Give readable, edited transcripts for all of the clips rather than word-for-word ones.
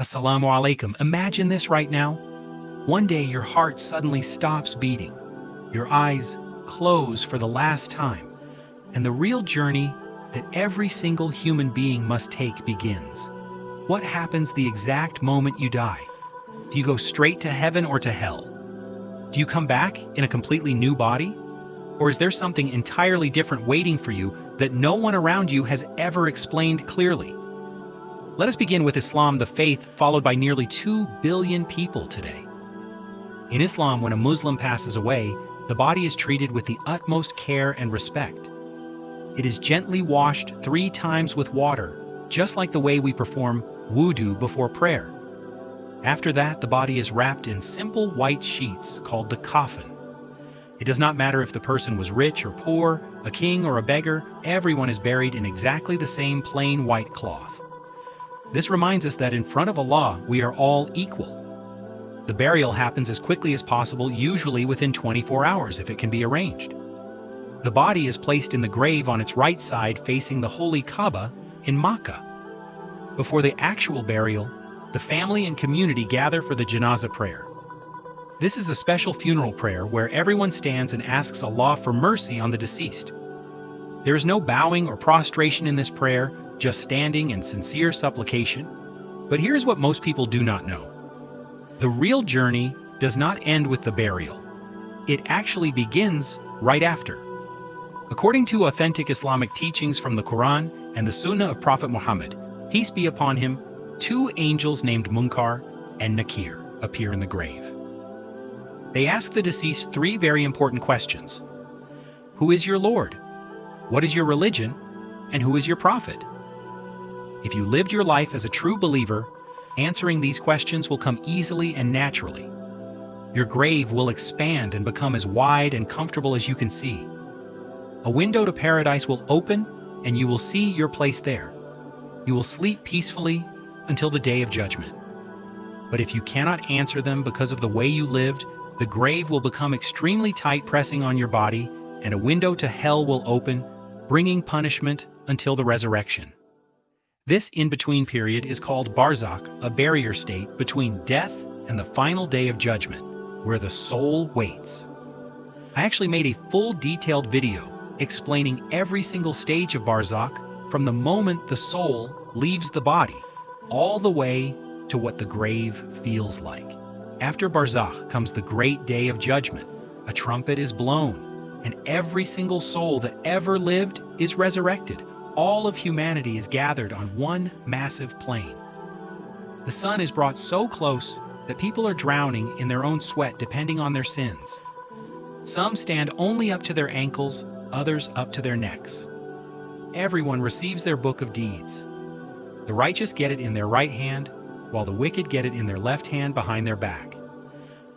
Assalamu alaikum. Imagine this right now. One day your heart suddenly stops beating. Your eyes close for the last time. And the real journey that every single human being must take begins. What happens the exact moment you die? Do you go straight to heaven or to hell? Do you come back in a completely new body? Or is there something entirely different waiting for you that no one around you has ever explained clearly? Let us begin with Islam, the faith followed by nearly 2 billion people today. In Islam, when a Muslim passes away, the body is treated with the utmost care and respect. It is gently washed 3 times with water, just like the way we perform wudu before prayer. After that, the body is wrapped in simple white sheets called the coffin. It does not matter if the person was rich or poor, a king or a beggar, everyone is buried in exactly the same plain white cloth. This reminds us that in front of Allah, we are all equal. The burial happens as quickly as possible, usually within 24 hours if it can be arranged. The body is placed in the grave on its right side facing the holy Kaaba in Makkah. Before the actual burial, the family and community gather for the janazah prayer. This is a special funeral prayer where everyone stands and asks Allah for mercy on the deceased. There is no bowing or prostration in this prayer, just standing and sincere supplication. But here's what most people do not know. The real journey does not end with the burial. It actually begins right after. According to authentic Islamic teachings from the Quran and the Sunnah of Prophet Muhammad, peace be upon him, 2 angels named Munkar and Nakir appear in the grave. They ask the deceased 3 very important questions. Who is your Lord? What is your religion? And who is your prophet? If you lived your life as a true believer, answering these questions will come easily and naturally. Your grave will expand and become as wide and comfortable as you can see. A window to paradise will open and you will see your place there. You will sleep peacefully until the day of judgment. But if you cannot answer them because of the way you lived, the grave will become extremely tight, pressing on your body, and a window to hell will open, bringing punishment until the resurrection. This in-between period is called barzakh, a barrier state between death and the final day of judgment, where the soul waits. I actually made a full detailed video explaining every single stage of barzakh from the moment the soul leaves the body, all the way to what the grave feels like. After barzakh comes the great day of judgment. A trumpet is blown, and every single soul that ever lived is resurrected. All of humanity is gathered on one massive plain. The sun is brought so close that people are drowning in their own sweat depending on their sins. Some stand only up to their ankles, others up to their necks. Everyone receives their book of deeds. The righteous get it in their right hand, while the wicked get it in their left hand behind their back.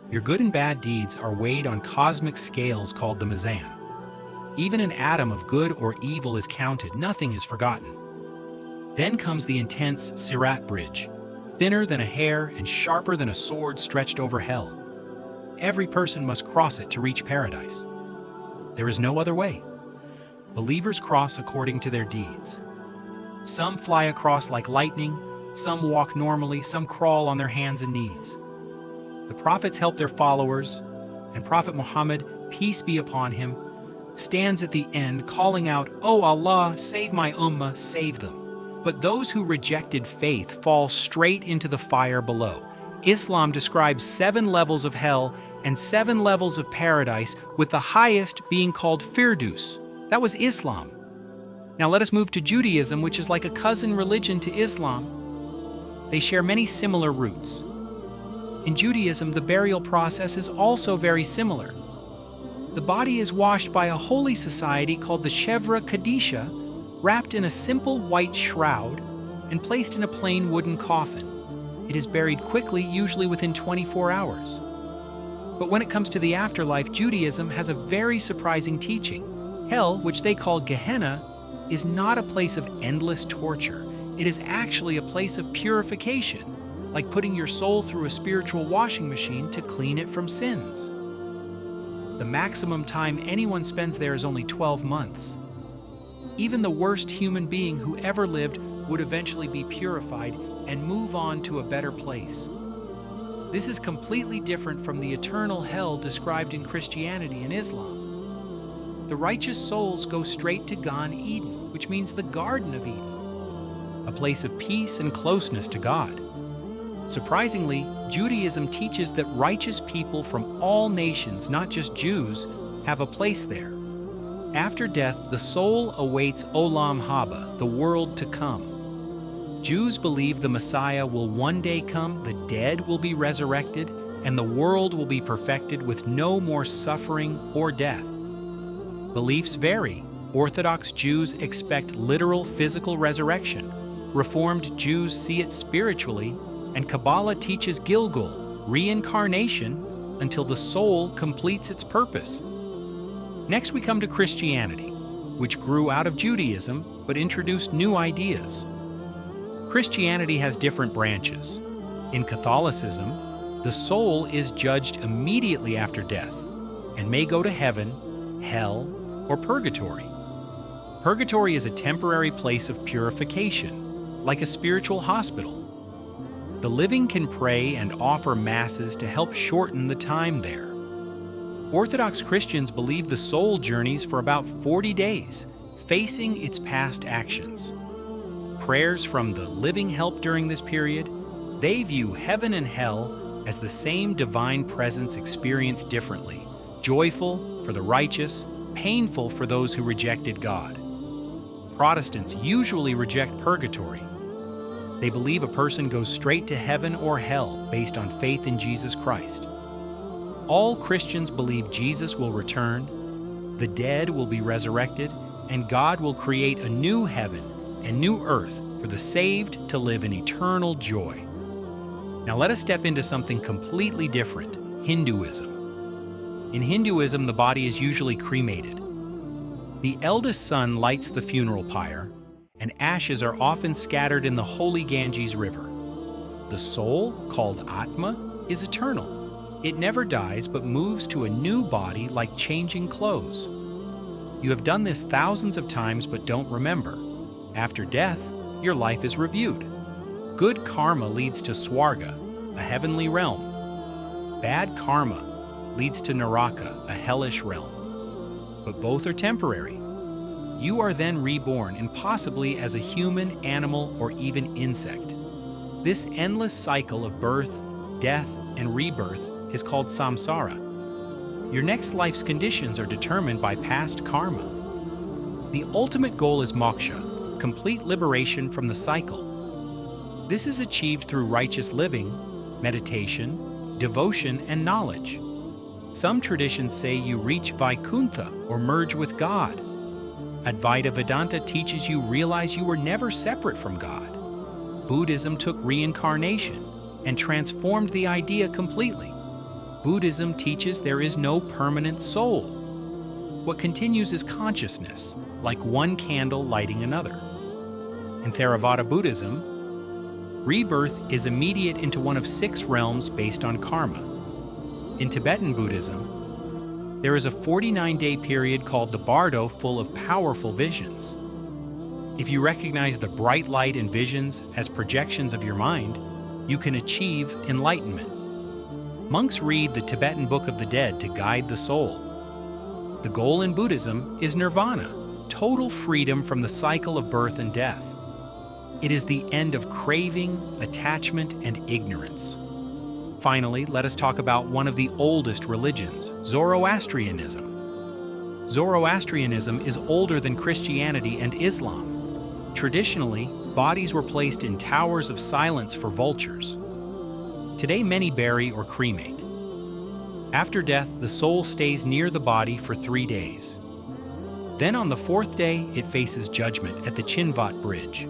Your good and bad deeds are weighed on cosmic scales called the mizan. Even an atom of good or evil is counted, nothing is forgotten. Then comes the intense Sirat bridge, thinner than a hair and sharper than a sword stretched over hell. Every person must cross it to reach paradise. There is no other way. Believers cross according to their deeds. Some fly across like lightning, some walk normally, some crawl on their hands and knees. The prophets help their followers, and Prophet Muhammad, peace be upon him, stands at the end calling out, "Oh Allah, save my ummah, save them." But those who rejected faith fall straight into the fire below. Islam describes 7 levels of hell and 7 levels of paradise, with the highest being called Firdaus. That was Islam. Now let us move to Judaism, which is like a cousin religion to Islam. They share many similar roots. In Judaism, the burial process is also very similar. The body is washed by a holy society called the Shevra Kadisha, wrapped in a simple white shroud, and placed in a plain wooden coffin. It is buried quickly, usually within 24 hours. But when it comes to the afterlife, Judaism has a very surprising teaching. Hell, which they call Gehenna, is not a place of endless torture. It is actually a place of purification, like putting your soul through a spiritual washing machine to clean it from sins. The maximum time anyone spends there is only 12 months. Even the worst human being who ever lived would eventually be purified, and move on to a better place. This is completely different from the eternal hell described in Christianity and Islam. The righteous souls go straight to Gan Eden, which means the Garden of Eden, a place of peace and closeness to God. Surprisingly, Judaism teaches that righteous people from all nations, not just Jews, have a place there. After death, the soul awaits Olam Haba, the world to come. Jews believe the Messiah will one day come, the dead will be resurrected, and the world will be perfected with no more suffering or death. Beliefs vary. Orthodox Jews expect literal physical resurrection. Reformed Jews see it spiritually, and Kabbalah teaches Gilgul, reincarnation, until the soul completes its purpose. Next we come to Christianity, which grew out of Judaism but introduced new ideas. Christianity has different branches. In Catholicism, the soul is judged immediately after death and may go to heaven, hell, or purgatory. Purgatory is a temporary place of purification, like a spiritual hospital. The living can pray and offer masses to help shorten the time there. Orthodox Christians believe the soul journeys for about 40 days, facing its past actions. Prayers from the living help during this period. They view heaven and hell as the same divine presence experienced differently, joyful for the righteous, painful for those who rejected God. Protestants usually reject purgatory. They believe a person goes straight to heaven or hell based on faith in Jesus Christ. All Christians believe Jesus will return, the dead will be resurrected, and God will create a new heaven and new earth for the saved to live in eternal joy. Now let us step into something completely different, Hinduism. In Hinduism, the body is usually cremated. The eldest son lights the funeral pyre, and ashes are often scattered in the holy Ganges River. The soul, called Atma, is eternal. It never dies but moves to a new body like changing clothes. You have done this thousands of times but don't remember. After death, your life is reviewed. Good karma leads to Swarga, a heavenly realm. Bad karma leads to Naraka, a hellish realm. But both are temporary. You are then reborn, and possibly as a human, animal, or even insect. This endless cycle of birth, death, and rebirth is called samsara. Your next life's conditions are determined by past karma. The ultimate goal is moksha, complete liberation from the cycle. This is achieved through righteous living, meditation, devotion, and knowledge. Some traditions say you reach Vaikuntha or merge with God. Advaita Vedanta teaches you realize you were never separate from God. Buddhism took reincarnation and transformed the idea completely. Buddhism teaches there is no permanent soul. What continues is consciousness, like one candle lighting another. In Theravada Buddhism, rebirth is immediate into one of 6 realms based on karma. In Tibetan Buddhism, there is a 49-day period called the Bardo full of powerful visions. If you recognize the bright light and visions as projections of your mind, you can achieve enlightenment. Monks read the Tibetan Book of the Dead to guide the soul. The goal in Buddhism is nirvana, total freedom from the cycle of birth and death. It is the end of craving, attachment, and ignorance. Finally, let us talk about one of the oldest religions, Zoroastrianism. Zoroastrianism is older than Christianity and Islam. Traditionally, bodies were placed in towers of silence for vultures. Today, many bury or cremate. After death, the soul stays near the body for 3 days. Then on the 4th day, it faces judgment at the Chinvat Bridge.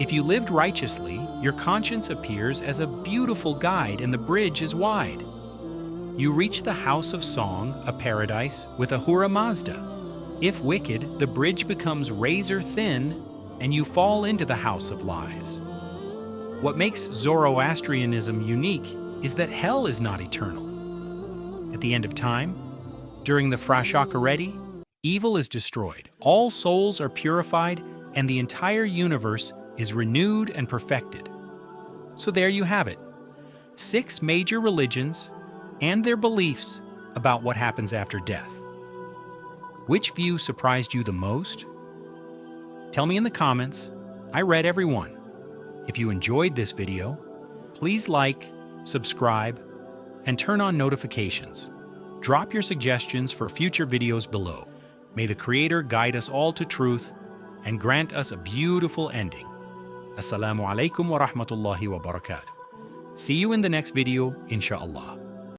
If you lived righteously, your conscience appears as a beautiful guide and the bridge is wide. You reach the house of song, a paradise, with Ahura Mazda. If wicked, the bridge becomes razor thin and you fall into the house of lies. What makes Zoroastrianism unique is that hell is not eternal. At the end of time, during the Frashakareti, evil is destroyed, all souls are purified, and the entire universe is renewed and perfected. So there you have it. 6 major religions and their beliefs about what happens after death. Which view surprised you the most? Tell me in the comments. I read every one. If you enjoyed this video, please like, subscribe, and turn on notifications. Drop your suggestions for future videos below. May the Creator guide us all to truth and grant us a beautiful ending. Assalamu alaikum wa rahmatullahi wa barakatuh. See you in the next video, inshallah.